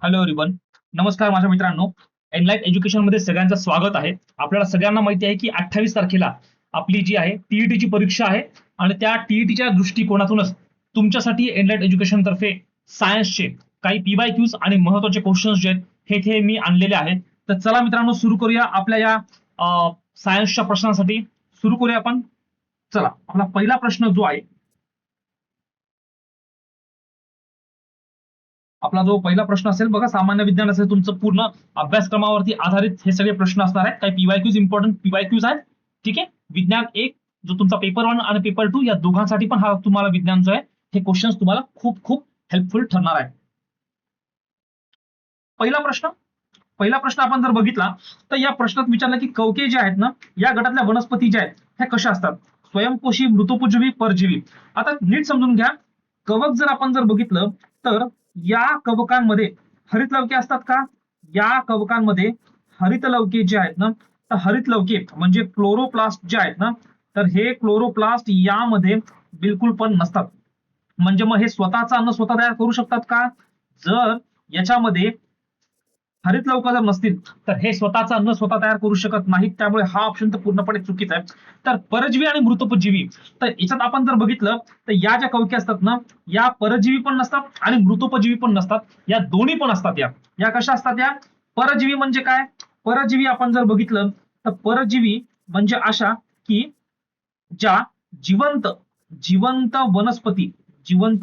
Hello everyone. नमस्कार माझ्या मित्रांनो. एनलाइट एज्युकेशन मध्ये सगळ्यांचं स्वागत आहे. आपल्याला सगळ्यांना माहिती आहे की 28 तारखेला आपली जी आहे टीईटीची परीक्षा आहे आणि त्या टीईटीच्या दृष्टिकोनातूनच तुमच्यासाठी एनलाइट एज्युकेशन तर्फे सायन्सचे काही पीवायक्यूज आणि महत्वाचे क्वेश्चन्स जे आहेत हे मी आणलेले आहेत. तर चला मित्रांनो, सुरू करूया आपल्या या सायन्सच्या प्रश्नांसाठी. सुरू करूया आपण. चला, आपला पहिला प्रश्न जो आहे, आपला जो पहिला प्रश्न असेल बघा, सामान्य विज्ञान असेल तुमचं, पूर्ण अभ्यासक्रमावरती आधारित हे सगळे प्रश्न असणार आहेत. काही पीवायक्यूज, इम्पॉर्टंट पीवायक्यूज आहेत. ठीक आहे. विज्ञान एक जो तुमचा पेपर 1 आणि पेपर 2 या दोघांसाठी पण हा तुम्हाला विज्ञान जो आहे हे क्वेश्चन्स तुम्हाला खूप खूप हेल्पफुल ठरणार आहे. पहिला प्रश्न आपण जर बघितला तर या प्रश्नात विचारलं की कवके जे आहेत ना, या गटातल्या वनस्पती ज्या आहेत ह्या कशा असतात? स्वयंपोषी, मृतोपजीवी, परजीवी. आता नीट समजून घ्या. कवक जर आपण जर बघितलं तर या कवकांमध्ये हरितलवके असतात का? या कवकांमध्ये हरितलवके जे आहेत ना, तर हरितलवके म्हणजे क्लोरोप्लास्ट जे आहेत ना, तर हे क्लोरोप्लास्ट यामध्ये बिलकुल पण नसतात. म्हणजे मग हे स्वतःचं अन्न स्वतः तयार करू शकतात का? जर याच्यामध्ये हरितलवक जर नसतील तर हे स्वतःचं अन्न स्वतः तयार करू शकत नाहीत. त्यामुळे हा ऑप्शन तर पूर्णपणे चुकीचा आहे. तर परजीवी आणि मृतोपजीवी, तर याच्यात आपण जर बघितलं तर या ज्या कवके असतात ना, या परजीवी पण नसतात आणि मृतोपजीवी पण नसतात. या दोन्ही पण असतात. या कशा असतात? या परजीवी म्हणजे काय? परजीवी आपण जर बघितलं तर परजीवी म्हणजे अशा की ज्या जिवंत जिवंत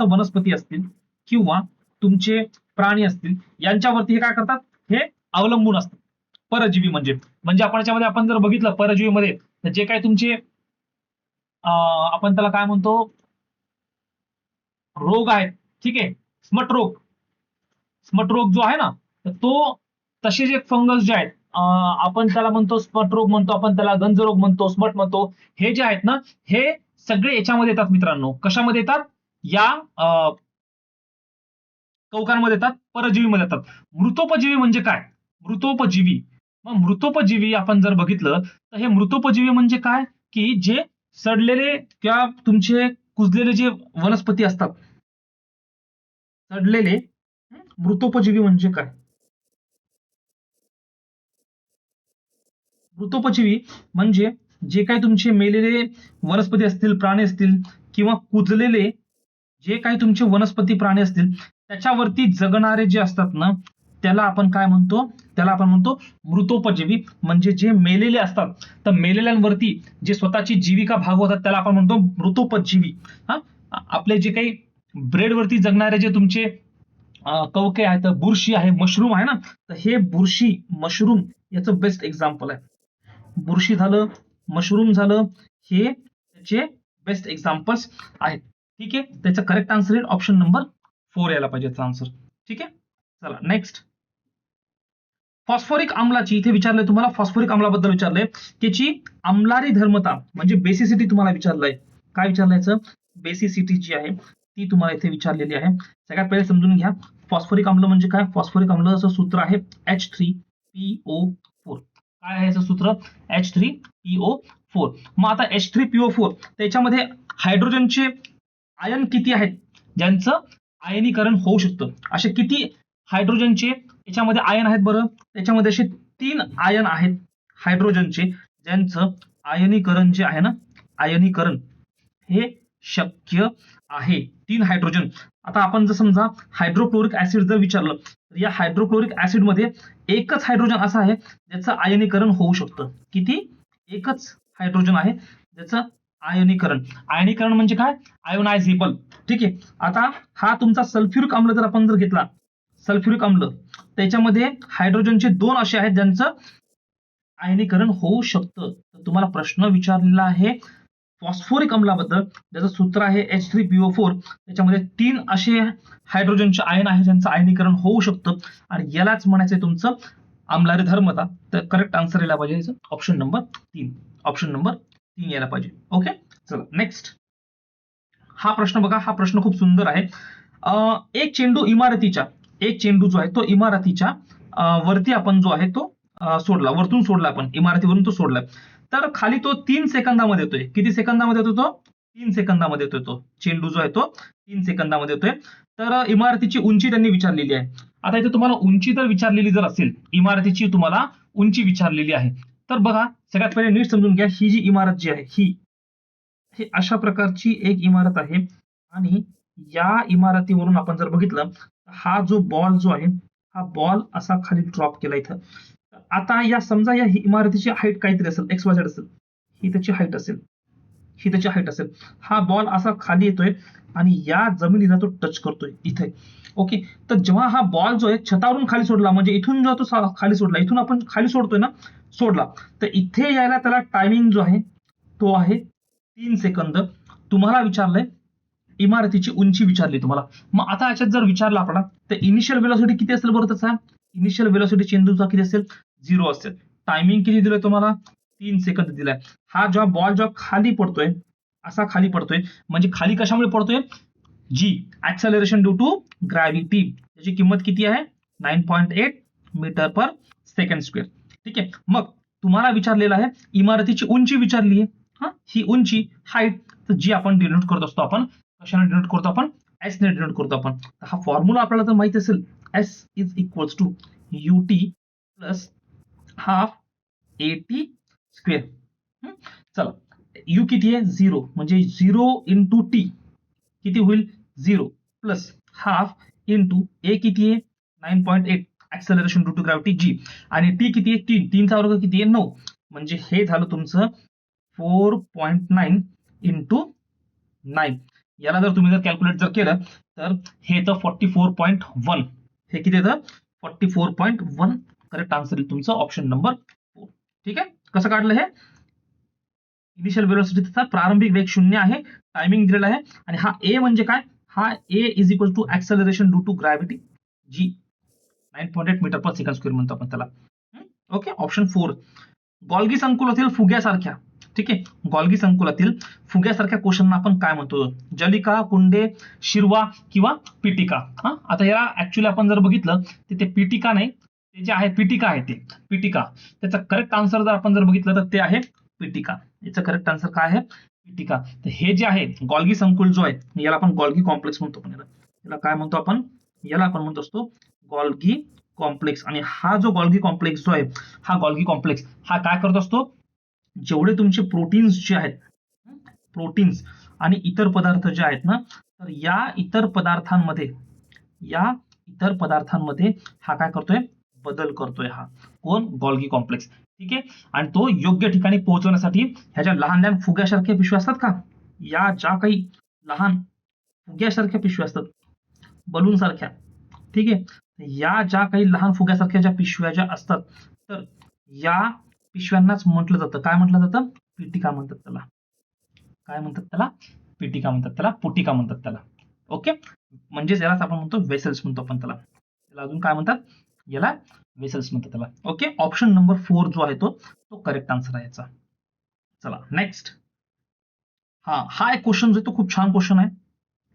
वनस्पती असतील किंवा तुमचे प्राणी असतील यांच्यावरती हे काय करतात, हे अवलंबून असतात. परजीवी म्हणजे म्हणजे आपण याच्यामध्ये आपण जर बघितलं परजीवीमध्ये, तर जे काही तुमचे आपण त्याला काय म्हणतो, रोग आहेत. ठीक आहे. स्मट रोग जो आहे ना, तर तो, तसे जे फंगस जे आहेत, आपण त्याला म्हणतो स्मट रोग म्हणतो, आपण त्याला गंजरोग म्हणतो, स्मट म्हणतो. हे जे आहेत ना, हे सगळे याच्यामध्ये येतात मित्रांनो. कशामध्ये येतात? या कवकांमध्ये येतात, परजीवीमध्ये येतात. मृतोपजीवी म्हणजे काय? मृतोपजीवी, मग मृतोपजीवी आपण जर बघितलं तर हे मृतोपजीवी म्हणजे काय, की जे सडलेले किंवा तुमचे कुजलेले जे वनस्पती असतात, सडलेले. मृतोपजीवी म्हणजे काय? मृतोपजीवी म्हणजे जे काही तुमचे मेलेले वनस्पती असतील, प्राणी असतील किंवा कुजलेले जे काही तुमचे वनस्पती प्राणी असतील त्याच्यावरती जगणारे जे असतात ना, त्याला आपण काय म्हणतो? त्याला आपण म्हणतो मृतोपजीवी. म्हणजे जे मेलेले असतात, तर मेलेल्यांवरती जे स्वतःची जीविका भागवतात त्याला आपण म्हणतो मृतोपजीवी. हा, आपले जे काही ब्रेडवरती जगणारे जे तुमचे कवके आहेत, बुरशी आहे, मशरूम आहे ना, तर हे बुरशी, मशरूम याचं बेस्ट एक्झाम्पल आहे. बुरशी झालं, मशरूम झालं, हे त्याचे बेस्ट एक्झाम्पल्स आहेत. ठीक आहे. त्याचा करेक्ट आन्सर येईल ऑप्शन नंबर 4 यायला पाहिजे आन्सर. ठीक आहे. चला नेक्स्ट. फॉस्फोरिक आम्लाची इथे विचारलंय तुम्हाला, फॉस्फोरिक आम्लाबद्दल विचारलंय. त्याची आम्लारी धर्मता म्हणजे बेसिसिटी तुम्हाला विचारलंय. काय विचारलायचं? बेसिसिटी जी आहे ती तुम्हाला इथे विचारलेली आहे. सगळ्यात पहिले समजून घ्या, फॉस्फोरिक आम्ल म्हणजे काय. फॉस्फोरिक आम्लाचं सूत्र आहे H3PO4. काय आहे याचं सूत्र? H3PO4. मग आता H3PO4 त्याच्यामध्ये हायड्रोजनचे आयन किती आहेत ज्यांचं आयनीकरण होऊ शकतं? असे किती हायड्रोजनचे याच्यामध्ये आयन आहेत बरं? त्याच्यामध्ये असे 3 आयन आहेत हायड्रोजनचे ज्यांचं आयनीकरण जे आहे ना, आयनीकरण हे शक्य आहे. 3 हायड्रोजन. आता आपण जर समजा हायड्रोक्लोरिक ऍसिड जर विचारलं तर या हायड्रोक्लोरिक ऍसिड मध्ये एकच हायड्रोजन असा आहे ज्याचं आयनीकरण होऊ शकतं. किती? एकच हायड्रोजन आहे ज्याचं आयनीकरण. आयनीकरण म्हणजे काय? आयोनायझेबल. ठीक आहे. आता हा तुमचा सल्फ्युरिक आम्ल जर आपण जर घेतला, सल्फ्युरिक आम्ल, त्याच्यामध्ये हायड्रोजनचे 2 असे आहेत ज्यांचं आयनीकरण होऊ शकतं. तर तुम्हाला प्रश्न विचारलेला आहे फॉस्फोरिक आम्लाबद्दल, ज्याचं सूत्र आहे H3PO4. त्याच्यामध्ये 3 असे हायड्रोजनचे आयन आहे ज्यांचं आयनीकरण होऊ शकतं आणि यालाच म्हणायचंय तुमचं आम्लारी धर्मता. तर करेक्ट आन्सर यायला पाहिजे ऑप्शन नंबर 3. ऑप्शन नंबर 3 यायला पाहिजे. ओके. चला नेक्स्ट. हा प्रश्न बघा, हा प्रश्न खूप सुंदर आहे. एक चेंडू जो आहे तो इमारतीच्या वरती आपण जो आहे तो सोडला, वरतून सोडला, आपण इमारतीवरून तो सोडला. तर खाली तो 3 सेकंदामध्ये येतोय. किती सेकंदामध्ये येतो तो? 3 सेकंदामध्ये येतोय तो चेंडू जो आहे तो 3 सेकंदामध्ये येतोय. तर इमारतीची उंची त्यांनी विचारलेली आहे. आता इथे तुम्हाला उंची जर विचारलेली जर असेल, इमारतीची तुम्हाला उंची विचारलेली आहे, तर बघा सगळ्यात पहिले नीट समजून घ्या, ही जी इमारत जी आहे ही अशा प्रकारची एक इमारत आहे आणि या इमारतीवरून आपण जर बघितलं, हा जो बॉल जो आहे, हा बॉल असा खाली ड्रॉप केला इथं. आता या समजा या इमारतीची हाईट काहीतरी असेल, एक्स वाय झेड असेल, ही त्याची हाईट असेल, ही त्याची हाईट असेल. हा बॉल असा खाली येतोय आणि या जमिनीला तो टच करतोय इथे. ओके, तर जेव्हा हा बॉल जो आहे छतावरून खाली सोडला, म्हणजे इथून जेव्हा तो खाली सोडला, इथून आपण खाली सोडतोय ना, सोडला, तर इथे यायला त्याला टायमिंग जो आहे तो आहे 3 सेकंद. तुम्हाला विचारलंय इमारतीची उंची विचारली तुम्हाला. मग आता याच्यात जर विचारलं आपल्याला, तर इनिशियल वेलोसिटी किती असेल बरं त्याचा? इनिशियल वेलोसिटी चेंडूचा किती असेल? 0 असेल. टायमिंग किती दिलंय तुम्हाला? 3 सेकंद दिलाय. हा जेव्हा बॉल जेव्हा खाली पडतोय, असा खाली पडतोय, म्हणजे खाली कशामुळे पडतोय? जी, ऍक्सेलरेशन ड्यू टू ग्रॅव्हिटी. त्याची किंमत किती आहे? 9.8 मीटर पर सेकंड स्क्वेअर. ठीक आहे. मग तुम्हाला विचारलेलं आहे इमारतीची उंची विचारली आहे. हा, ही उंची, हाईट, तर जी आपण डिनोट करत असतो, आपण कशाने डिनोट करतो? आपण एस ने डिनोट करतो आपण. हा फॉर्म्युला आपल्याला तर माहिती असेल, S is equals to UT plus half AT square. चला, यू किती आहे? 0, म्हणजे 0 इंटू टी किती होईल? 0 प्लस हाफ इंटू ए किती आहे? 9.8 ऍक्सेलरेशन ड्यू टू ग्रॅव्हिटी जी, आणि टी किती आहे? 3. 3चा वर्ग किती आहे? 9, म्हणजे हे झालं तुमचं 4.9 इंटू 9. याला जर तुम्ही जर कॅल्क्युलेट जर केलं, तर हे येतं 44.1. हे किती येतं? 44.1. करेक्ट आन्सर येईल तुमचं ऑप्शन नंबर 4. ठीक आहे. कसं काढलं हे? इनिशियल वेलोसिटीचा प्रारंभिक वेग 0 आहे, टायमिंग दिलेला आहे, आणि हा ए म्हणजे काय? हा a is equal to acceleration due to gravity g, 9.8 metre per second square म्हणतो आपण त्याला. Okay, option 4. गॉल्गी संकुलातील फुग्यासारख्या, ठीक आहे, गॉल्गी संकुलातील फुग्यासारख्या क्वेश्चनना आपण काय म्हणतो? जलिका, कुंडे, शिरवा किंवा पिटिका. आता याला ऍक्च्युअली आपण जर बघितलं तर ते पिटिका नाही, ते जे आहे पिटिका आहे, ते पिटिका. त्याचा करेक्ट आन्सर जर आपण जर बघितलं तर ते आहे पिटिका. याचं करेक्ट आन्सर काय आहे? पिटिका. तर हे जे आहे गॉल्गी संकुल जो आहे, याला आपण गॉल्गी कॉम्प्लेक्स म्हणतो. पण याला काय म्हणतो आपण? याला आपण म्हणतो असतो गॉल्गी कॉम्प्लेक्स. आणि हा जो गॉल्गी कॉम्प्लेक्स जो आहे, हा गॉल्गी कॉम्प्लेक्स हा काय करत असतो? जेवढे तुमचे प्रोटीन्स जे आहेत, प्रोटीन्स आणि इतर पदार्थ जे आहेत ना, तर या इतर पदार्थांमध्ये हा काय करतोय? बदल करतोय. हा कोण? Golgi complex. ठीक आहे. आणि तो योग्य ठिकाणी पोहोचवण्यासाठी ह्याच्या लहान लहान फुग्यासारख्या पिशव्या असतात का, या ज्या काही लहान फुग्यासारख्या पिशव्या असतात, बलून सारख्या, ठीक आहे, या ज्या काही लहान फुग्यासारख्या ज्या पिशव्या ज्या असतात, तर या पिशव्यांनाच म्हटलं जातं, काय म्हटलं जातं? पिटिका म्हणतात त्याला. काय म्हणतात त्याला? पिटिका म्हणतात त्याला, पुटिका म्हणतात त्याला. ओके, म्हणजेच यालाच आपण म्हणतो वेसल्स म्हणतो आपण त्याला. त्याला अजून काय म्हणतात? याला वेसल्स म्हणतात त्याला. ओके, ऑप्शन नंबर 4 जो आहे तो करेक्ट आन्सर आहे याचा. चला नेक्स्ट. हा एक क्वेश्चन जो आहे तो खूप छान क्वेश्चन आहे.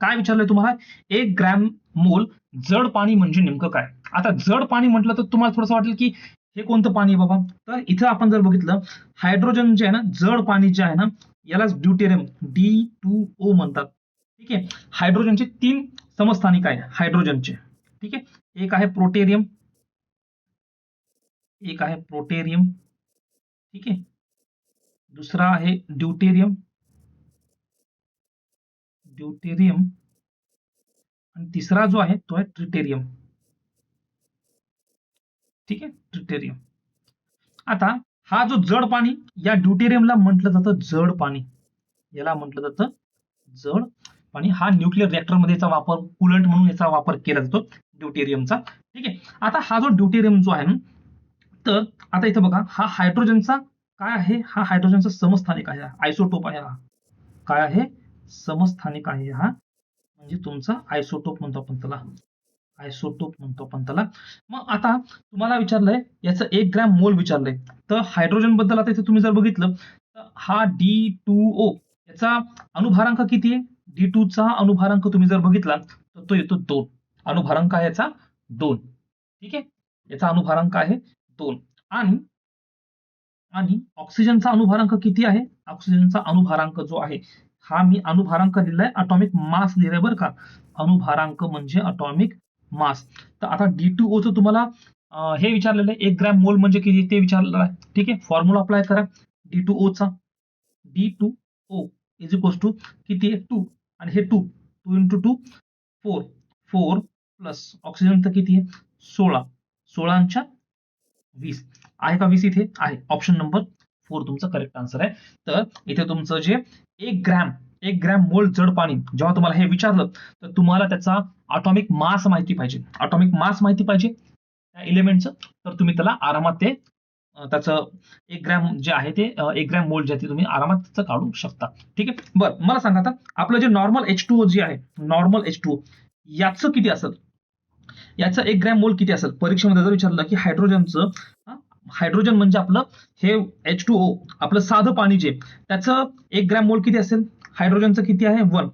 काय विचारलंय तुम्हाला? 1 ग्रॅम मोल जड पाणी म्हणजे नेमकं काय? आता जड पाणी म्हटलं तर तुम्हाला थोडंसं वाटेल की हे कोणतं पाणी आहे बाबा? तर इथं आपण जर बघितलं, हायड्रोजन जे आहे ना, जड पाणी जे आहे ना, यालाच ड्यूटेरियम D2O म्हणतात. ठीक आहे. हायड्रोजनचे 3 समस्थानिक आहे हायड्रोजनचे. ठीक आहे. एक आहे प्रोटेरियम, ठीक आहे, दुसरा आहे ड्यूटेरियम, आणि तिसरा जो आहे तो आहे ट्रिटेरियम. ठीक आहे, ट्रिटेरियम. आता हा जो जड पाणी, या ड्यूटेरियमला म्हटलं जातं जड पाणी, याला म्हटलं जातं जड पाणी. हा न्यूक्लिअर रिएक्टर मध्ये याचा वापर, कुलंट म्हणून याचा वापर केला जातो ड्यूटेरियमचा. ठीक आहे. आता हा जो ड्यूटेरियम जो आहे ना, तर आता इथं बघा, हा हायड्रोजनचा काय आहे? हा हायड्रोजनचा समस्थानिक आहे, आयसोटोप आहे. हा काय आहे? समस्थानिक आहे. हा म्हणजे तुमचा आयसोटोप म्हणतो आपण त्याला, आयसोटोप म्हणतो आपण त्याला. मग आता तुम्हाला विचारलंय याचं 1 ग्रॅम मोल विचारलंय, तर हायड्रोजन बद्दल आता इथे तुम्ही जर बघितलं, तर हा D2O याचा अणुभारांक किती आहे? D2 चा अणुभारांक तुम्ही जर बघितला तर तो येतो 2. अणुभारांक आहे याचा 2. ठीक आहे, याचा अणुभारांक आहे 2. आणि ऑक्सिजनचा अणुभारांक किती आहे? ऑक्सिजनचा अणुभारांक जो आहे, हा मी अणुभारांक लिहिलाय, अटॉमिक मास लिहिलाय बरं का. अणुभारांक म्हणजे अटॉमिक मास. तर आता D2O चं तुम्हाला हे विचारलेलं आहे 1 ग्रॅम मोल म्हणजे किती ते विचारलेलं आहे. ठीक आहे, फॉर्म्युला अप्लाय करा D2O चा. D2O इज इक्वल्स टू किती आहे 2 आणि हे 2 into 2 4 4 प्लस ऑक्सिजन तर किती आहे 16 16 20 आहे का 20 इथे आहे. ऑप्शन नंबर 4 तुमचं करेक्ट आन्सर आहे. तर इथे तुमचं जे 1 ग्रॅम मोल जड पाणी जेव्हा तुम्हाला हे विचारलं तर तुम्हाला त्याचा ॲटॉमिक मास माहिती पाहिजे. ॲटॉमिक मास माहिती पाहिजे त्या एलिमेंटचं, तर तुम्ही त्याला आरामात ते त्याचं 1 ग्रॅम जे आहे ते 1 ग्रॅम मोल जे आहे ते तुम्ही आरामात त्याचं काढू शकता. ठीक आहे, बरं मला सांगा आता आपलं जे नॉर्मल H2O जे आहे, नॉर्मल H2O याचं किती असेल, याचं 1 ग्रॅम मोल किती असेल. परीक्षेमध्ये जर विचारलं की हायड्रोजनचं, हायड्रोजन म्हणजे आपलं हे H2O आपलं साधं पाणी जे त्याचं 1 ग्रॅम मोल किती असेल. हायड्रोजनचं किती आहे 1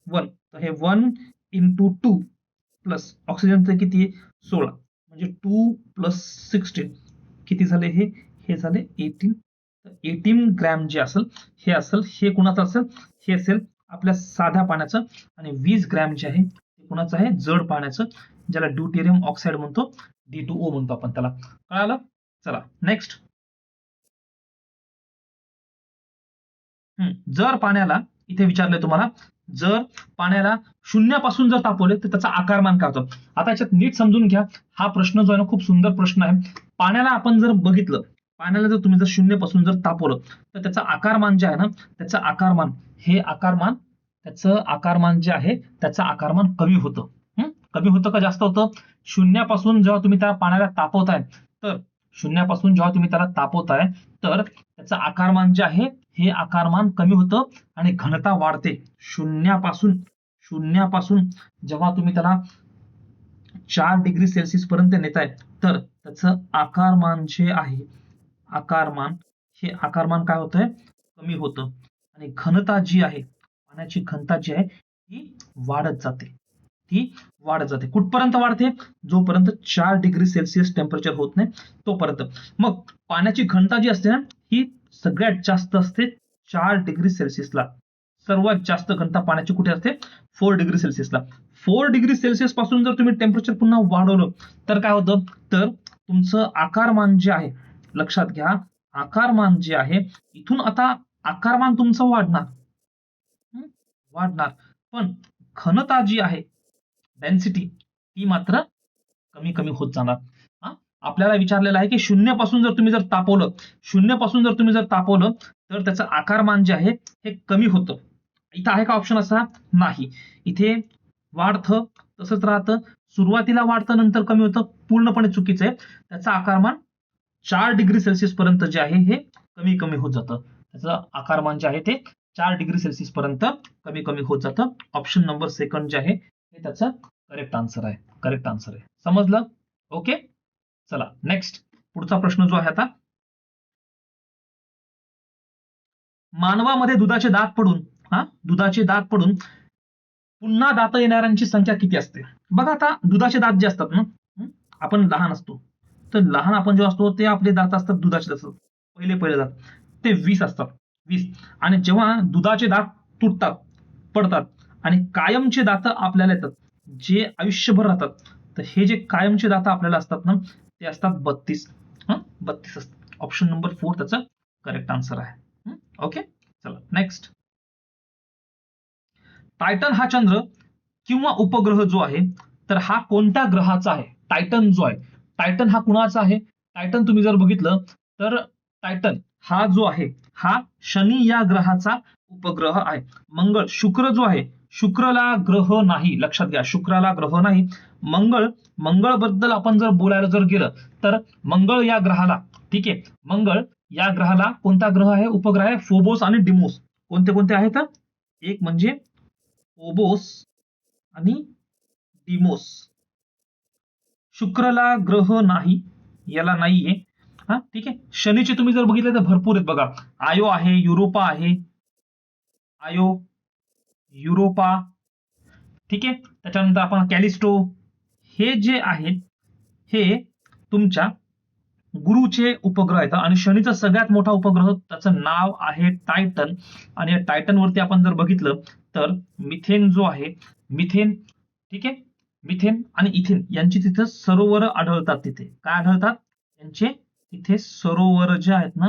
तर हे 1 into 2 प्लस ऑक्सिजनचं किती आहे 16 म्हणजे 2 प्लस 16 किती झाले हे झाले 18. तर 18 ग्रॅम जे असेल हे कुणाचं असेल, हे असेल आपल्या साध्या पाण्याचं. आणि 20 ग्रॅम जे आहे ते कुणाचं आहे जड पाण्याचं, ज्याला ड्यूटेरियम ऑक्साईड म्हणतो, D2O म्हणतो आपण त्याला. कळालं. चला नेक्स्ट. जर पाण्याला इथे विचारलंय तुम्हाला, जर पाण्याला शून्यापासून जर तापवले तर त्याचा आकारमान काय होतं. आता याच्यात नीट समजून घ्या, हा प्रश्न जो आहे ना खूप सुंदर प्रश्न आहे. पाण्याला आपण जर बघितलं, पाण्याला जर तुम्ही जर शून्यापासून जर तापवलं तर त्याचं आकारमान जे आहे ना, त्याचं आकारमान त्याचं आकारमान जे आहे त्याचं आकारमान कमी होतं. कमी होतं का जास्त होतं. शून्यापासून जेव्हा तुम्ही त्या पाण्याला तापवताय तर शून्यापासून जेव्हा तुम्ही त्याला तापवताय तर त्याचं आकारमान जे आहे हे आकारमान कमी होतं आणि घनता वाढते. शून्यापासून जेव्हा तुम्ही त्याला 4 डिग्री सेल्सिअस पर्यंत नेताय तर त्याचं आकारमान जे आहे, आकारमान काय होतंय कमी होतं आणि घनता जी आहे, पाण्याची घनता जी आहे ती वाढत जाते. कुठपर्यंत वाढते, जोपर्यंत 4 डिग्री सेल्सिअस टेम्परेचर होत नाही तोपर्यंत. मग पाण्याची घनता जी असते ना ही सगळ्यात जास्त असते 4 डिग्री सेल्सिअसला. सर्वात जास्त घनता पाण्याची कुठे असते 4 डिग्री सेल्सिअसला. 4 डिग्री सेल्सिअस पासून जर तुम्ही टेम्परेचर पुन्हा वाढवलं तर काय होतं, तर तुमचं आकारमान जे आहे, लक्षात घ्या आकारमान जे आहे, इथून आता आकारमान तुमचं वाढणार पण घनता जी आहे डेन्सिटी ती मात्र कमी कमी होत जाणार. आपल्याला विचारलेलं आहे की शून्यापासून जर तुम्ही जर तापवलं तर त्याचं आकारमान जे आहे हे कमी होतं. इथं आहे का ऑप्शन असा, नाही. इथे वाढतं तसंच राहतं, सुरुवातीला वाढतं नंतर कमी होतं, पूर्णपणे चुकीचं आहे. त्याचं आकारमान 4 डिग्री सेल्सिअस पर्यंत जे आहे हे कमी कमी होत जातं. त्याचं आकारमान जे आहे ते 4 डिग्री सेल्सिअस पर्यंत कमी कमी होत जातं. ऑप्शन नंबर 2 जे आहे हे त्याचं करेक्ट आन्सर आहे. समजलं. ओके, चला नेक्स्ट. पुढचा प्रश्न जो आहे आता, मानवामध्ये दुधाचे दात पडून पुन्हा दात येणाऱ्यांची संख्या किती असते. बघा आता दुधाचे दात जे असतात ना, आपण लहान असतो तर लहान आपण जेव्हा असतो ते आपले दात असतात दुधाचे असतात, पहिले दात ते 20 असतात 20. आणि जेव्हा दुधाचे दात तुटतात पडतात आणि कायमचे दात आपल्याला येतात जे आयुष्यभर राहतात, तर हे जे कायमचे दात आपल्याला असतात ना ते असतात 32. 32 असतात. ऑप्शन नंबर 4 त्याचं करेक्ट आन्सर आहे. ओके, चला नेक्स्ट. टायटन हा चंद्र किंवा उपग्रह जो आहे तर हा कोणत्या ग्रहाचा आहे. टायटन जो आहे, टायटन हा कुणाचा आहे. टायटन तुम्ही जर बघितलं तर टायटन हा जो आहे हा शनी या ग्रहाचा उपग्रह आहे. मंगळ, शुक्र जो आहे शुक्रला ग्रह नाही, लक्षात घ्या शुक्राला ग्रह नाही. मंगळ बद्दल आपण जर बोलायला जर गेलं तर मंगळ या ग्रहाला, ठीक आहे, मंगळ या ग्रहाला कोणता ग्रह आहे, उपग्रह आहे फोबोस आणि डिमोस. कोणते आहेत, एक म्हणजे फोबोस आणि डिमोस. शुक्रला ग्रह नाही, याला नाहीये. ठीक आहे. शनीचे तुम्ही जर बघितले तर भरपूर आहेत बघा, आयो आहे, युरोपा आहे, युरोपा, ठीक आहे. त्याच्यानंतर आपण कॅलिस्टो, हे जे आहेत हे तुमच्या गुरुचे उपग्रह आहेत. आणि शनीचा सगळ्यात मोठा उपग्रह त्याचं नाव आहे टायटन. आणि या टायटन वरती आपण जर बघितलं तर मिथेन जो आहे, मिथेन, ठीक आहे, मिथेन आणि इथेन यांची तिथे सरोवर आढळतात. तिथे काय आढळतात? यांचे तिथे सरोवर जे आहेत ना,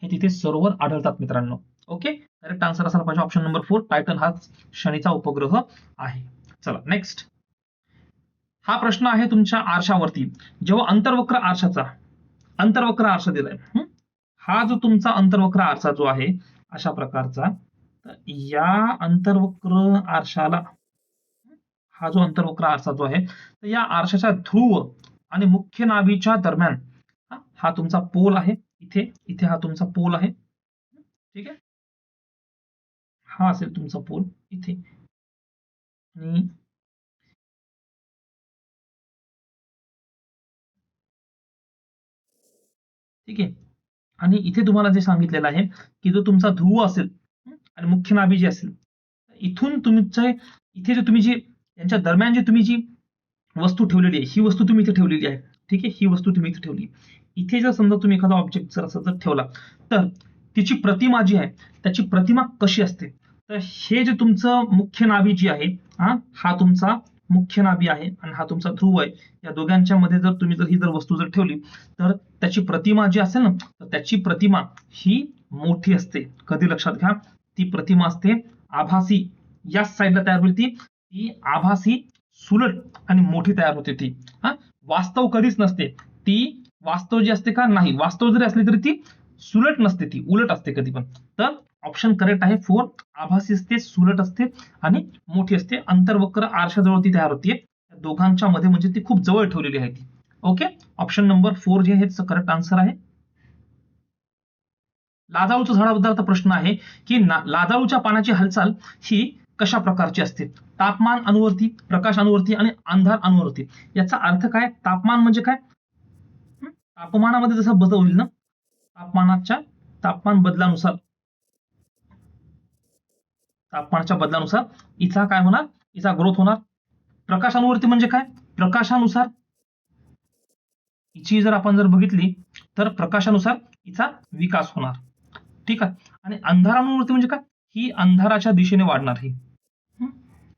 हे तिथे सरोवर आढळतात मित्रांनो. ओके, करेक्ट आन्सर असायला पाहिजे ऑप्शन नंबर 4, टायटन हा शनीचा उपग्रह आहे. चला नेक्स्ट. हा प्रश्न आहे तुमच्या आरशावरती. जेव्हा अंतर्वक्र आरसा दिलाय, हा जो तुमचा अंतर्वक्र आरसा जो आहे अशा प्रकारचा, तर या अंतर्वक्र आरशाला, हा जो अंतर्वक्र आरसा जो आहे, तर या आरशाच्या ध्रुव आणि मुख्य नाभीच्या दरम्यान हा तुमचा पोल आहे. इथे इथे हा तुमचा पोल आहे. ठीक आहे, हा असेल तुमचा पोल इथे. आणि ठीक आहे, आणि इथे तुम्हाला जे सांगितलेलं आहे की जो तुमचा ध्रुव असेल आणि मुख्य नाभी जी असेल, इथून तुमचे इथे जे तुम्ही जी यांच्या दरम्यान जी तुम्ही जी वस्तू ठेवलेली आहे, ही वस्तू तुम्ही इथे ठेवलेली आहे. ठीक आहे, ही वस्तू तुम्ही इथे ठेवली. इथे जर समजा तुम्ही एखादा ऑब्जेक्ट जर असं जर ठेवला, तर तिची प्रतिमा जी आहे त्याची प्रतिमा कशी असते? तर हे जे तुमचं मुख्य नाभी जी आहे, हा तुमचा मुख्य नाभी आहे आणि हा तुमचा ध्रुव आहे. या दोघांच्या मध्ये जर तुम्ही जर ही जर वस्तू जर ठेवली, तर त्याची प्रतिमा जी असेल ना, तर त्याची प्रतिमा ही मोठी असते. कधी लक्षात घ्या, ती प्रतिमा असते आभासी. या साईडला तयार होईल ती आभासी, सुलट आणि मोठी तयार होते ती. वास्तव कधीच नसते ती. वास्तव जी असते का, नाही, वास्तव जरी असली तरी ती सुलट नसते, ती उलट असते कधी पण. तर ऑप्शन करेक्ट आहे 4, आभासी असते, सुलट असते आणि मोठी असते. अंतर्वक्र आरशाजवळ ती तयार होते. दोघांच्या मध्ये म्हणजे ती खूप जवळ ठेवलेली आहे ती. ओके, ऑप्शन नंबर 4 जे आहे करेक्ट आन्सर आहे. लाजाळूच्या झाडाबद्दल प्रश्न आहे की लाजाळूच्या पानाची हालचाल ही कशा प्रकारची असते? तापमान अनुवर्ती, प्रकाश अनुवर्ती आणि अंधार अनुवर्ती. याचा अर्थ काय? तापमान म्हणजे काय? तापमानामध्ये जसं बदल होईल ना, तापमान बदलानुसार हिचा काय होणार? हिचा ग्रोथ होणार. प्रकाशानुवर्ती म्हणजे काय? प्रकाशानुसार हिची जर आपण जर बघितली तर प्रकाशानुसार हिचा विकास होणार. ठीक आहे, आणि अंधारानुवर्ती म्हणजे काय? ही अंधाराच्या दिशेने वाढणार. ही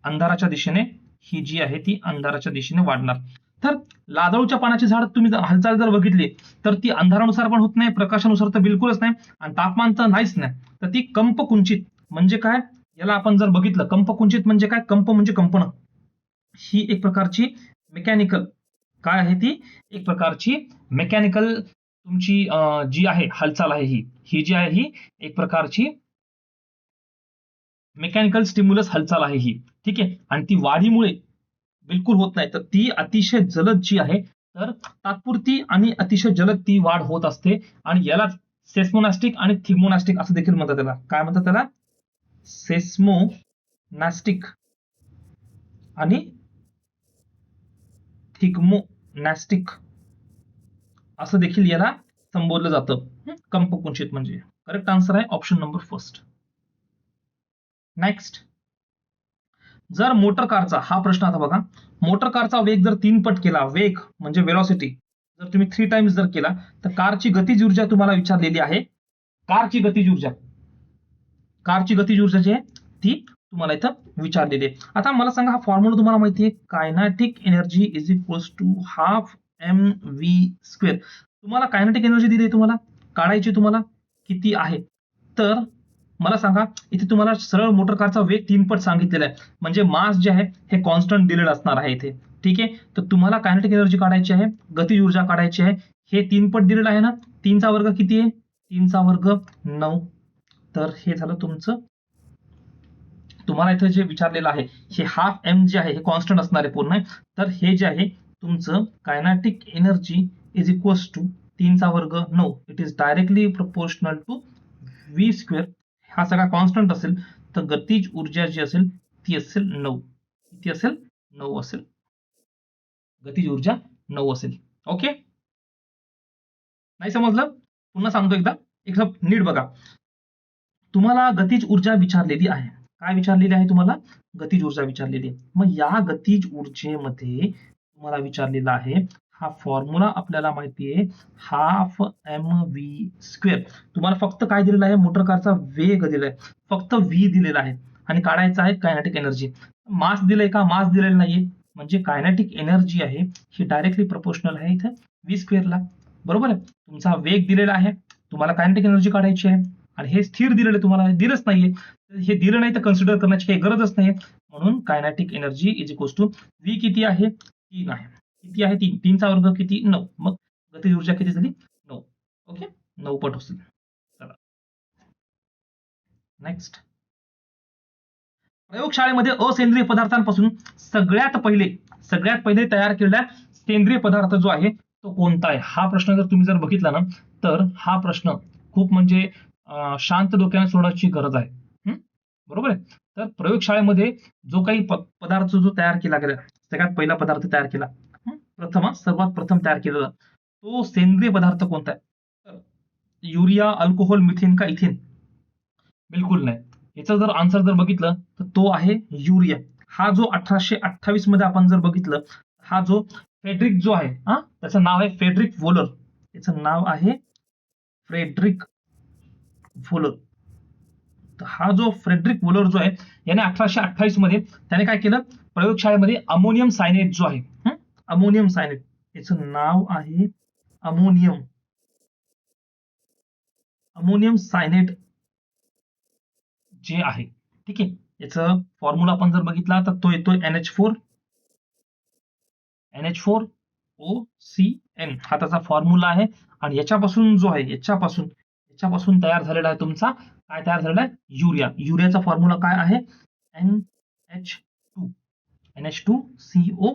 अंधाराच्या दिशेने, ही जी आहे ती अंधाराच्या दिशेने वाढणार. तर लाजाळूच्या पानाची झाड तुम्ही हालचाल जर बघितली तर ती अंधारानुसार पण होत नाही, प्रकाशानुसार तर बिलकुलच नाही, आणि तापमान तर नाहीच नाही. तर ती कंपकुंचित म्हणजे काय? याला आपण जर बघितलं, कंपकुंचित म्हणजे काय? कंप म्हणजे कंपन. ही एक प्रकारची मेकॅनिकल काय आहे? ती एक प्रकारची मेकॅनिकल तुमची जी आहे हालचाल आहे, ही जी आहे ही एक प्रकारची मेकॅनिकल स्टिम्युलस हालचाल आहे ही. ठीक आहे, आणि ती वाढीमुळे बिलकुल होत नाही. तर ती अतिशय जलद जी आहे, तर तात्पुरती आणि अतिशय जलद ती वाढ होत असते. आणि याला सेस्मोनास्टिक आणि थिग्मोनास्टिक असं देखील म्हणतात. त्याला काय म्हणतात? त्याला सेस्मोनास्टिक आणि थिग्मोनास्टिक असं देखील याला संबोधलं जातं. कंपकुंचित म्हणजे. करेक्ट आन्सर आहे ऑप्शन नंबर 1. नेक्स्ट. जर मोटर कारचा, हा प्रश्न आता बघा, मोटर कारचा वेग जर 3 पट केला, वेग म्हणजे वेलॉसिटी जर तुम्ही 3 टाइम्स जर केला, तर कारची गतीज ऊर्जा तुम्हाला विचारलेली आहे. कारची गतीज ऊर्जा जी आहे ती तुम्हाला इथं विचारलेली आहे. आता मला सांगा, हा फॉर्म्युला तुम्हाला माहिती आहे, kinetic energy is equals to half mv². तुम्हाला कायनेटिक एनर्जी दिली, तुम्हाला काढायची, तुम्हाला किती आहे? तर मला सांगा, इथे तुम्हाला सरळ मोटर कारचा वेग 3 पट सांगितलेला आहे, म्हणजे मास जे आहे हे कॉन्स्टंट दिलेलं असणार आहे इथे. ठीक आहे, तर तुम्हाला कायनेटिक एनर्जी काढायची आहे, गतीज ऊर्जा काढायची आहे. हे 3 पट दिलेलं आहे ना, 3 चा वर्ग किती आहे? 3 चा वर्ग 9. तर हे झालं तुमचं, तुम्हाला इथे जे विचारलेलं आहे हे हाफ एम जे आहे हे कॉन्स्टंट असणार आहे पूर्ण. तर हे जे आहे तुमचं kinetic energy is equals to 3 चा वर्ग 9. It is directly proportional to v². हा सगळा कॉन्स्टंट असेल, तर गतीज ऊर्जा जी असेल ती असेल 9. किती असेल? 9 असेल. गतीज ऊर्जा 9 असेल. ओके, नाही समजलं? पुन्हा सांगतो एकदा नीट बघा. तुम्हाला गतीज ऊर्जा विचारलेली आहे. काय विचारलेली आहे तुम्हाला? गतीज ऊर्जा विचारलेली आहे. मग या गतीज ऊर्जेमध्ये तुम्हाला विचारलेला आहे, हा फॉर्म्युला आपल्याला माहिती आहे, हाफ mv². तुम्हाला फक्त काय दिलेलं आहे? मोटर कारचा वेग दिलेला आहे, फक्त v दिलेला आहे, आणि काढायचा आहे कायनेटिक एनर्जी. मास दिलंय का? मास दिलेलं नाहीये. म्हणजे कायनेटिक एनर्जी आहे ही डायरेक्टली प्रोपोर्शनल आहे इथे व्ही स्क्वेअरला. बरोबर आहे. तुमचा वेग दिलेला आहे, तुम्हाला कायनेटिक एनर्जी काढायची आहे आणि हे स्थिर दिलेलं आहे, तुम्हाला दिलंच नाहीये. हे दिलं नाही तर कन्सिडर करण्याची काही गरजच नाही. म्हणून kinetic energy is equals to V किती आहे 3 आहे. किती आहे 3, 3चा वर्ग किती 9. मग गतिज ऊर्जा किती झाली 9. ओके 9 पट असेल. चला नेक्स्ट. प्रयोगशाळेमध्ये असेंद्रिय पदार्थांपासून सगळ्यात पहिले तयार केलेला सेंद्रिय पदार्थ जो आहे तो कोणता आहे. हा प्रश्न जर तुम्ही बघितला ना तर हा प्रश्न खूप म्हणजे शांत डोक्याने सोडवण्याची गरज आहे. बरोबर आहे. तर प्रयोगशाळेमध्ये जो काही पदार्थ जो तयार केला गेला, सगळ्यात पहिला पदार्थ तयार केला, सर्वात प्रथम तयार केलेला तो सेंद्रिय पदार्थ कोणता आहे. तर युरिया, अल्कोहोल, मिथेन का इथेन. बिलकुल नाही. याचा जर आन्सर जर बघितलं तर तो आहे युरिया. हा जो 1828 मध्ये आपण जर बघितलं, हा जो फेड्रिक जो आहे त्याचं नाव आहे फेड्रिक वोलर. याचं नाव आहे फ्रेडरिक वोलर. तर हा जो फ्रेडरिक वोलर जो आहे याने 1828 मध्ये त्याने काय केलं, प्रयोगशाळेमध्ये अमोनियम सायनेट जो आहे, अमोनियम सायनेट, याचं नाव आहे अमोनियम सायनेट जे आहे. ठीक आहे. याचं फॉर्म्युला आपण जर बघितला तर तो येतोय NH4OCN हा त्याचा फॉर्म्युला आहे. आणि याच्यापासून जो आहे याच्यापासून तयार झालेला आहे तुमचा काय तयार झालेला आहे युरिया. युरियाचा फॉर्म्युला काय आहे NH2CO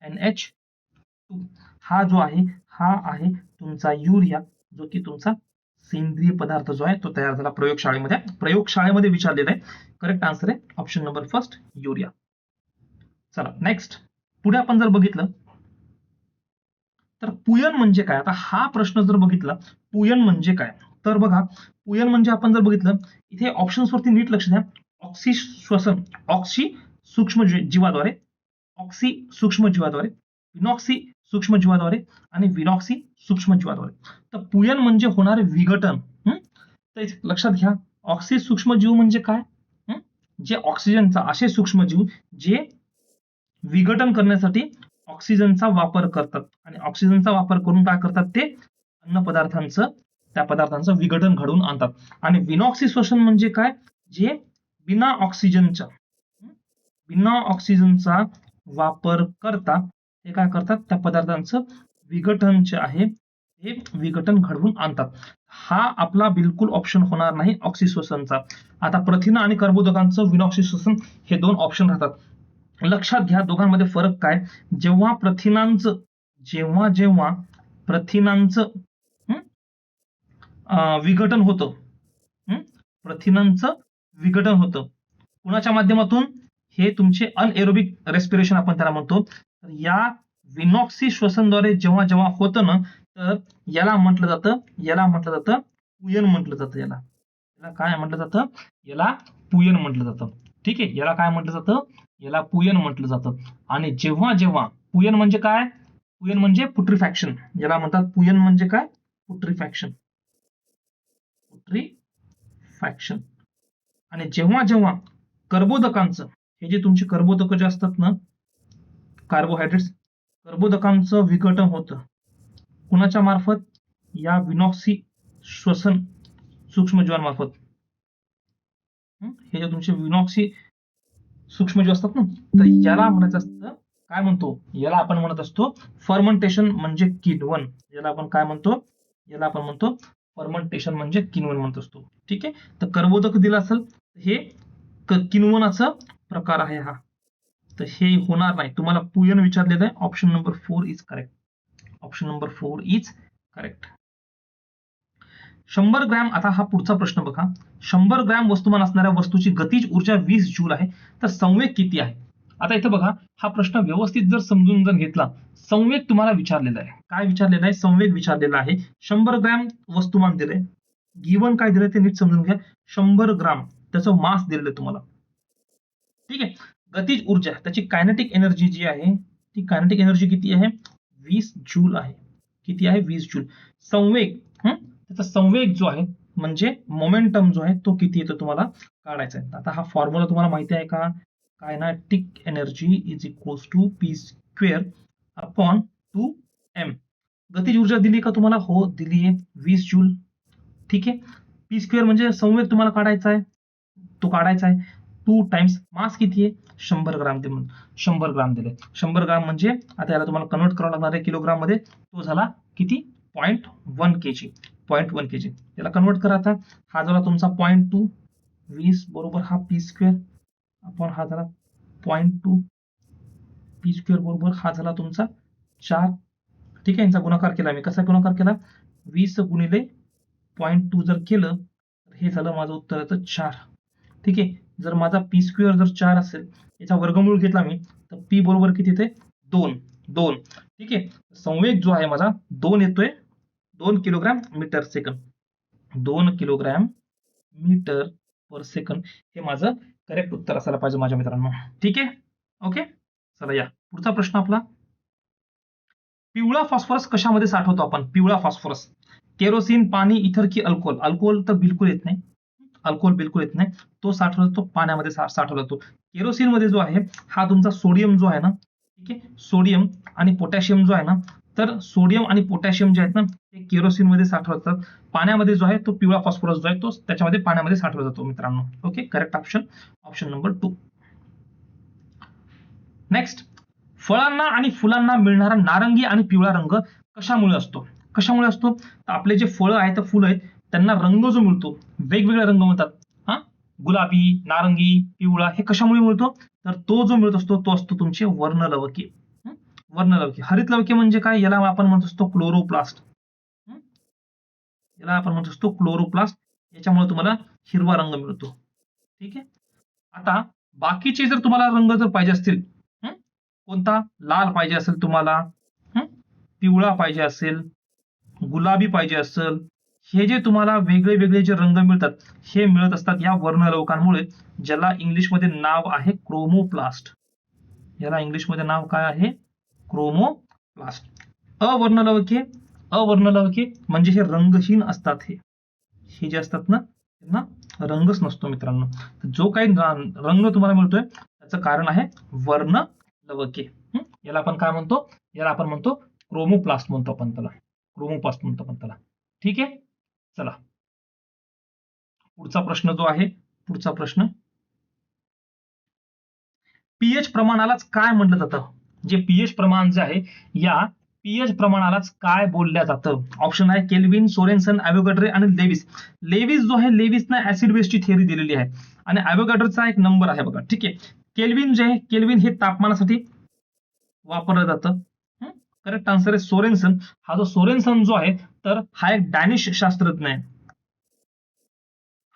NH2. हा जो आहे हा आहे तुमचा युरिया, जो की तुमचा सेंद्रिय पदार्थ जो आहे तो तयार झाला प्रयोगशाळेमध्ये विचारलेला आहे. करेक्ट आन्सर आहे ऑप्शन नंबर फर्स्ट युरिया. चला नेक्स्ट. पुढे आपण जर बघितलं तर पुयन म्हणजे काय. आता हा प्रश्न जर बघितला पुयन म्हणजे काय, तर बघा पुयन म्हणजे आपण जर बघितलं इथे ऑप्शन्स वरती नीट लक्ष द्या. ऑक्सी श्वसन, ऑक्सी सूक्ष्मजीवाद्वारे, विनॉक्सी सूक्ष्मजीवाद्वारे आणि विनॉक्सी सूक्ष्मजीवाद्वारे. तर पुयन म्हणजे होणारे विघटन. तर लक्षात घ्या ऑक्सी सूक्ष्मजीव म्हणजे काय, जे ऑक्सिजनचा असे सूक्ष्मजीव जे विघटन करण्यासाठी ऑक्सिजनचा वापर करतात आणि ऑक्सिजनचा वापर करून काय करतात ते त्या पदार्थांचं विघटन घडवून आणतात. आणि विनॉक्सी श्वसन म्हणजे काय, जे बिना ऑक्सिजनचा वापर करता हे काय करतात त्या पदार्थांचं विघटन जे आहे हे विघटन घडवून आणतात. हा आपला बिलकुल ऑप्शन होणार नाही ऑक्सिश्वसनचा. आता प्रथिन आणि कर्बोदकांचं विनॉक्सी श्वसन हे 2 ऑप्शन राहतात. लक्षात घ्या दोघांमध्ये फरक काय. जेव्हा प्रथिनांचं विघटन होतं, कुणाच्या माध्यमातून, हे तुमचे अनएरोबिक रेस्पिरेशन आपण त्याला म्हणतो. तर या विनॉक्सी श्वसनद्वारे जेव्हा होतं ना तर याला म्हटलं जातं पुयन म्हटलं जातं. याला काय म्हटलं जातं, याला पुयन म्हटलं जातं. ठीक आहे. याला काय म्हटलं जातं, याला पुयन म्हटलं जातं. आणि जेव्हा पुयन म्हणजे काय, पुयन म्हणजे पुट्रिफॅक्शन. याला म्हणतात पुयन म्हणजे काय, पुट्रिफॅक्शन. आणि जेव्हा कर्बोदकांचं, हे जे तुमचे कर्बोदक जे असतात ना कार्बोहायड्रेट्स, कर्बोदकांचं विघटन होतं कुणाच्या मार्फत, या विनॉक्सी श्वसन सूक्ष्मजीवांमार्फत. हे जे तुमचे विनॉक्सी सूक्ष्मजीव असतात ना तर याला म्हणायचं असतं काय म्हणतो, याला आपण म्हणत असतो फर्मंटेशन म्हणजे किण्वन. याला आपण काय म्हणतो, फर्मंटेशन म्हणजे किण्वन म्हणत असतो. ठीक आहे. तर कर्बोदक दिलं असेल हे किण्वनाचा प्रकार आहे हा. तर हे होणार नाही. तुम्हाला पुयन विचारलेलं आहे. Option number 4 is correct. 100 gram. आता हा पुढचा प्रश्न बघा. 100 ग्रॅम वस्तुमान असणाऱ्या वस्तूची गतीज ऊर्जा 20 जूल आहे, तर संवेग किती आहे. आता इथे बघा हा प्रश्न व्यवस्थित जर समजून घेतला, संवेग तुम्हाला विचारलेला आहे. काय विचारलेला आहे, संवेग विचारलेला आहे. 100 ग्रॅम वस्तुमान दिलंय, गिवन काय दिलंय ते नीट समजून घ्या. 100 ग्राम त्याचं मास दिलेलं तुम्हाला. ठीक आहे. गतीज ऊर्जा त्याची कायनेटिक एनर्जी जी आहे ती कायनेटिक एनर्जी किती आहे 20 जूल आहे. किती आहे 20 जूल. संवेग, त्याचा संवेग जो आहे म्हणजे मोमेंटम जो आहे तो किती येतो तुम्हाला काढायचा आहे. आता हा फॉर्म्युला तुम्हाला माहिती आहे का, kinetic energy is equals to P square upon 2m. गतिज ऊर्जा दिली का तुम्हाला? हो दिली आहे, 20 जूल. ठीक आहे. पी स्क्वेअर म्हणजे संवेग तुम्हाला काढायचा आहे, तो काढायचा आहे. 2 टाइम्स मास किती आहे? 100 ग्राम दिले, 100 ग्राम दिले. 100 ग्राम म्हणजे आता याला तुम्हाला कन्वर्ट करावं लागणार आहे किलोग्राम मध्ये. तो झाला किती? 0.1 kg. 0.1 kg याला कन्वर्ट करा. आता हा झाला तुमचा 0.2, 20 बरोबर हा पी स्क्वेअर आपण हा झाला 0.2 पी स्क्वेअर बरोबर हा झाला तुमचा 4. ठीक आहे. यांचा गुणाकार केला मी. कसा गुणाकार केला? 20 गुणिले 0.2 जर केलं तर हे झालं माझं उत्तराचं 4. ठीक आहे. जर माझा पी स्क्वेअर जर 4 असेल, याचा वर्गमूळ घेतला मी, तर पी बरोबर किती येते? 2. ठीक आहे. संवेग जो आहे माझा 2 येतोय, 2 kilogram metre second. 2 kilogram metre per second हे माझं करेक्ट उत्तर असायला पाहिजे माझ्या मित्रांनो. ठीक आहे. ओके. चला या पुढचा प्रश्न आपला. पिवळा फॉस्फरस कशामध्ये साठवतो आपण? पिवळा फॉस्फरस केरोसिन, पाणी, इथर की अल्कोहोल? अल्कोहोल तर बिलकुल येत नाही, अल्कोहोल बिलकुल येत नाही. तो साठवला जातो पाण्यामध्ये, साठवला जातो. केरोसिन मध्ये जो आहे हा तुमचा सोडियम जो आहे ना, ठीक आहे, सोडियम आणि पोटॅशियम जो आहे ना, तर सोडियम आणि पोटॅशियम जे आहेत ना ते केरोसिन मध्ये साठवतात. पाण्यामध्ये जो आहे तो पिवळा फॉस्फरस जो आहे तो त्याच्यामध्ये पाण्यामध्ये साठवला जातो मित्रांनो. Okay. Correct option, option number 2. Next, फळांना आणि फुलांना मिळणारा नारंगी आणि पिवळा रंग कशामुळे असतो? कशामुळे असतो? तर आपले जे फळं आहेत, फुलं आहेत, त्यांना रंग जो मिळतो, वेगवेगळे रंग मिळतात. हा, गुलाबी, नारंगी, पिवळा, हे कशामुळे मिळतो? तर तो जो मिळत असतो तो असतो तुमचे वर्णलवके. वर्णलवके. हरितलवके म्हणजे काय? याला आपण म्हणत असतो क्लोरोप्लास्ट. याला आपण म्हणत असतो क्लोरोप्लास्ट. याच्यामुळे तुम्हाला हिरवा रंग मिळतो. ठीक आहे. आता बाकीचे जर तुम्हाला रंग जर पाहिजे असतील, कोणता? लाल पाहिजे असेल तुम्हाला, पिवळा पाहिजे असेल, गुलाबी पाहिजे असेल, हे जे तुम्हाला वेगळे वेगळे जे रंग मिळतात हे मिळत असतात या वर्णलवकांमुळे, ज्याला इंग्लिशमध्ये नाव आहे क्रोमोप्लास्ट. याला इंग्लिशमध्ये नाव काय आहे? क्रोमोप्लास्ट. अवर्णलवके, अवर्णलवके म्हणजे हे रंगहीन असतात. हे जे असतात ना त्यांना रंगच नसतो मित्रांनो. जो काही रंग तुम्हाला मिळतोय त्याचं कारण आहे वर्णलवके. याला आपण काय म्हणतो? याला आपण म्हणतो क्रोमोप्लास्ट म्हणतो आपण त्याला, क्रोमोप्लास्ट म्हणतो आपण त्याला. ठीक आहे. चला पुढचा प्रश्न जो आहे, पुढचा प्रश्न, पीएच प्रमाणालाच काय म्हटलं जातं? जे पीएच प्रमाण जे आहे या पीएच प्रमाणालाच काय बोलल्या जातं? ऑप्शन आहे केल्विन, सोरेन्सन, ॲव्होगाड्रो आणि लेविस. लेविस जो आहे, लेविसनं ऍसिड बेसची थिअरी दिलेली आहे आणि ॲव्होगाड्रोचा एक नंबर आहे बघा. ठीक आहे. केल्विन जे आहे, केल्विन हे तापमानासाठी वापरलं जातं. करेक्ट आन्सर आहे सोरेन्सन. हा जो सोरेन्सन जो आहे तर हा एक डॅनिश शास्त्रज्ञ आहे.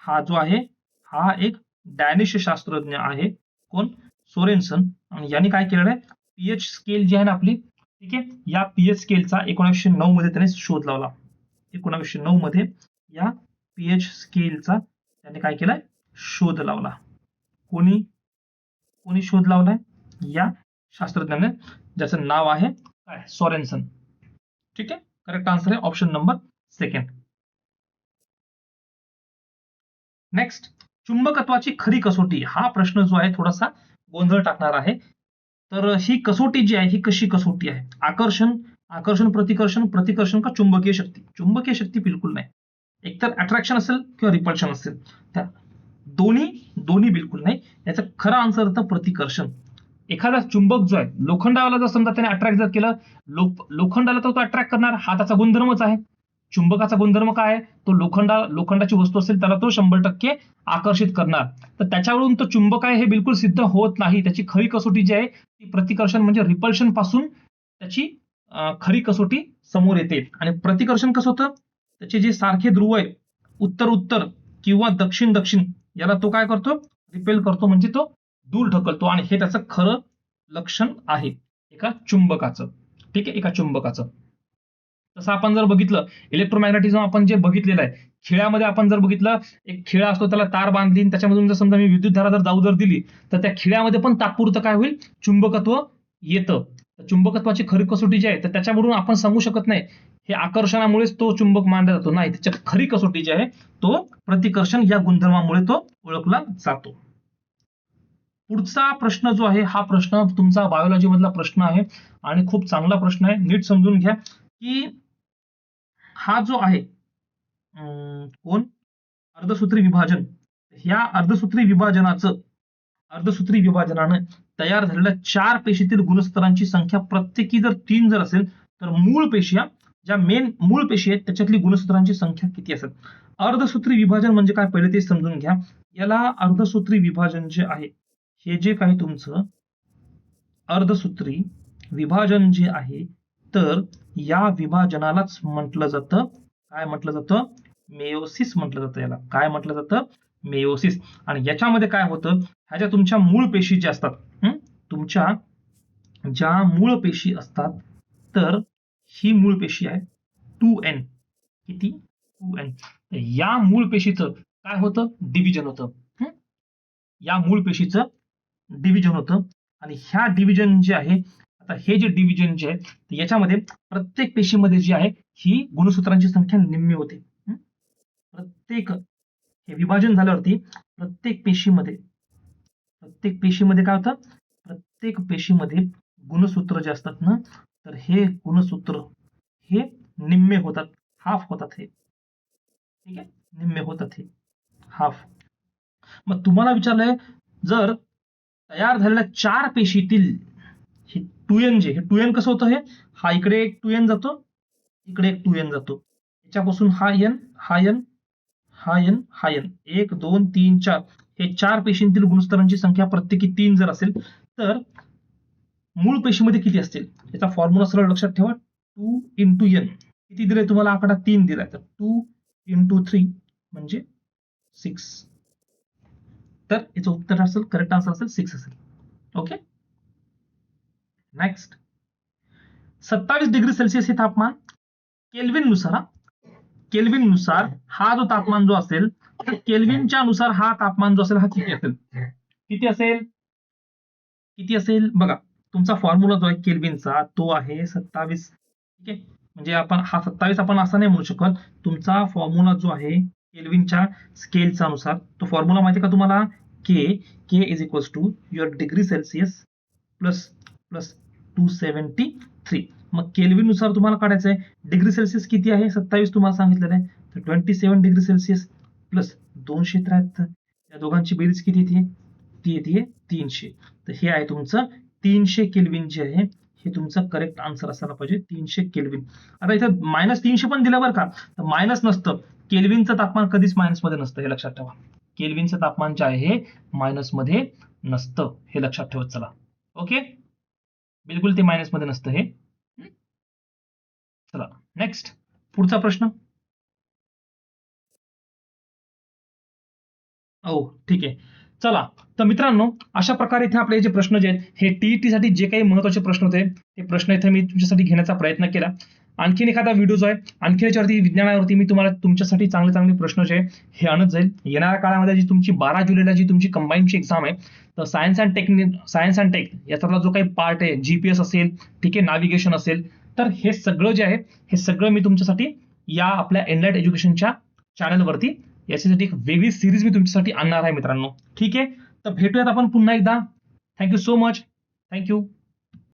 हा जो आहे हा एक डॅनिश शास्त्रज्ञ आहे. कोण? सोरेन्सन. आणि यांनी काय केलेलं आहे? पीएच स्केल जी आहे ना आपली, ठीक आहे, या पीएच स्केलचा 1909 मध्ये त्याने शोध लावला. 1909 मध्ये या पीएच स्केलचा त्याने काय केलाय? शोध लावला. कोणी कोणी शोध लावलाय? या शास्त्रज्ञाने, ज्याचं नाव आहे काय? सोरेन्सन. ठीक आहे. करेक्ट आन्सर आहे ऑप्शन नंबर 2. नेक्स्ट, चुंबकत्वाची खरी कसोटी. हा प्रश्न जो आहे थोडासा गोंधळ टाकणार आहे. तर ही कसोटी जी आहे ही कशी कसोटी आहे? आकर्षण, आकर्षण प्रतिकर्षण, प्रतिकर्षण का चुंबकीय शक्ती? चुंबकीय शक्ती बिलकुल नाही. एकतर अट्रॅक्शन असेल किंवा रिपल्शन असेल, त्या दोन्ही दोन्ही बिलकुल नाही. याचा खरा आन्सर होतं प्रतिकर्षण. एखादा चुंबक जो आहे, लोखंडाला जर समजा त्याने अट्रॅक्ट जर केलं, लोखंडाला तर तो अट्रॅक्ट करणार, हा त्याचा गुणधर्मच आहे. चुंबकाचा गुणधर्म काय आहे? तो लोखंडाची वस्तू असेल त्याला तो 100% आकर्षित करणार. तर त्याच्यावरून तो चुंबक आहे हे बिलकुल सिद्ध होत नाही. त्याची खरी कसोटी जी आहे ती प्रतिकर्षण म्हणजे रिपल्शन पासून त्याची खरी कसोटी समोर येते. आणि प्रतिकर्षण कसं होतं? त्याचे जे सारखे ध्रुव आहे, उत्तर उत्तर किंवा दक्षिण दक्षिण, याला तो काय करतो? रिपेल करतो, म्हणजे तो दूर ढकलतो. आणि हे त्याचं खरं लक्षण आहे एका चुंबकाचं. ठीक आहे, एका चुंबकाचं. तसं आपण जर बघितलं, इलेक्ट्रोमॅग्नेटिझम आपण जे बघितलेलं आहे, खिळ्यामध्ये आपण जर बघितलं, एक खिळा असतो, त्याला तार बांधली, त्याच्यामधून जर समजा मी विद्युतधारा जर जाऊ जर दिली, तर त्या खिळ्यामध्ये पण तात्पुरतं काय होईल? चुंबकत्व येतं. चुंबकत्वाची खरी कसोटी जी आहे तर त्याच्यावरून आपण सांगू शकत नाही हे आकर्षणामुळेच तो चुंबक मानला जातो. नाही, त्याच्या खरी कसोटी जी आहे तो प्रतिकर्षण या गुणधर्मामुळे तो ओळखला जातो. पुढचा प्रश्न जो आहे हा प्रश्न तुमचा बायोलॉजी मधला प्रश्न आहे आणि खूप चांगला प्रश्न आहे. नीट समजून घ्या की हा जो आहे कोण अर्धसूत्री विभाजन, ह्या अर्धसूत्री विभाजनानं तयार झालेल्या 4 पेशीतील गुणस्तरांची संख्या प्रत्येकी जर 3 जर असेल तर मूळ पेशी, ज्या मेन मूळ पेशी आहेत त्याच्यातली गुणसूत्रांची संख्या किती असेल. अर्धसूत्री विभाजन म्हणजे काय पहिले ते समजून घ्या. याला अर्धसूत्री विभाजन जे आहे हे जे काही तुमचं अर्धसूत्री विभाजन जे आहे तर या विभाजनालाच म्हटलं जातं, काय म्हटलं जातं, मेयोसिस म्हटलं जातं. याला काय म्हटलं जातं, मेयोसिस. आणि याच्यामध्ये काय होतं, ह्या ज्या तुमच्या मूळ पेशी ज्या असतात, तुमच्या ज्या मूळ पेशी असतात तर ही मूळ पेशी आहे 2n. किती, 2n. या मूळ पेशीचं काय होतं, डिव्हिजन होतं. या मूळ पेशीचं डिव्हिजन होतं आणि ह्या डिव्हिजन जे आहे, आता हे जे डिव्हिजन जे आहे याच्यामध्ये प्रत्येक पेशीमध्ये जी आहे ही गुणसूत्रांची संख्या निम्मी होते. प्रत्येक हे विभाजन झाल्यावरती प्रत्येक पेशीमध्ये काय होतं, प्रत्येक पेशीमध्ये गुणसूत्र जे असतात ना तर हे गुणसूत्र हे निम्मे होतात, हाफ होतात. हे ठीक आहे, निम्मे होतात, हे हाफ. मग तुम्हाला विचारलंय जर तयार झालेल्या 4 पेशीतील हे 2n जे, हे 2n कसं होतं, हे हा इकडे एक 2n जातो, इकडे एक 2n जातो, याच्यापासून हा n, हा n, हा n, हा n, 1 2 3 4, हे 4 पेशींतील गुणस्तरांची संख्या प्रत्येकी 3 जर असेल तर मूळ पेशीमध्ये किती असतील. याचा फॉर्म्युला सरळ लक्षात ठेवा, 2 into n. किती दिले तुम्हाला, आकडा 3 दिलाय तर 2 into 3 म्हणजे 6. तर याचं उत्तर असेल, करेक्ट आन्सर असेल 6 असेल. Okay, next. 27 डिग्री सेल्सिअस हे तापमान केल्विन नुसार हा जो तापमान जो असेल तर केल्विनच्या नुसार हा तापमान जो असेल हा किती असेल बघा. तुमचा फॉर्म्युला जो आहे केल्विनचा तो आहे 27. ठीक आहे, म्हणजे आपण हा 27 आपण असं नाही म्हणू शकत. तुमचा फॉर्म्युला जो आहे केल्विनच्या स्केलचा नुसार, तो फॉर्म्युला माहिती आहे का तुम्हाला, K is equals to your degree Celsius plus 273. मग केल्विन नुसार तुम्हाला काढायचं आहे डिग्री सेल्सिअस किती आहे, 27 तुम्हाला सांगितलेलं आहे, तर 27 डिग्री सेल्सिअस प्लस 273, या दोघांची बेरीज किती येते, ती येते 300. तर हे आहे तुमचं 300 केल्विन जे आहे हे तुमचं करेक्ट आन्सर असायला पाहिजे, 300 केल्विन. आता इथं -300 पण दिलं बरं का, तर मायनस नसतं. केल्विनचं तापमान कधीच मायनस मध्ये नसतं, हे लक्षात ठेवा. केल्विनचं तापमान जे आहे हे मायनस मध्ये नसतं, हे लक्षात ठेवत चला. ओके, बिलकुल ते मायनस मध्ये नसतं हे. चला नेक्स्ट, पुढचा प्रश्न. ठीक आहे, चला. तर मित्रांनो अशा प्रकारे इथे आपले जे प्रश्न जे आहेत हे टीईटी साठी जे काही महत्वाचे प्रश्न होते ते प्रश्न इथे मी तुमच्यासाठी घेण्याचा प्रयत्न केला. आणखीन एखादा व्हिडिओ जो आहे आणखी याच्यावरती विज्ञानावरती मी तुम्हाला तुमच्यासाठी चांगले चांगले प्रश्न जे हे आणत जाईल. येणाऱ्या काळामध्ये जी तुमची 12 जुलैला जी तुमची कंबाईनची एक्झाम आहे, तर सायन्स अँड टेक याचा जो काही पार्ट आहे, जीपीएस असेल, ठीक आहे, नाव्हिगेशन असेल, तर हे सगळं जे आहे हे सगळं मी तुमच्यासाठी या आपल्या एनलाइट एज्युकेशनच्या चॅनलवरती याच्यासाठी एक वेगळी सिरीज मी तुमच्यासाठी आणणार आहे मित्रांनो. ठीक आहे, तर भेटूयात आपण पुन्हा एकदा. Thank you so much. थँक्यू.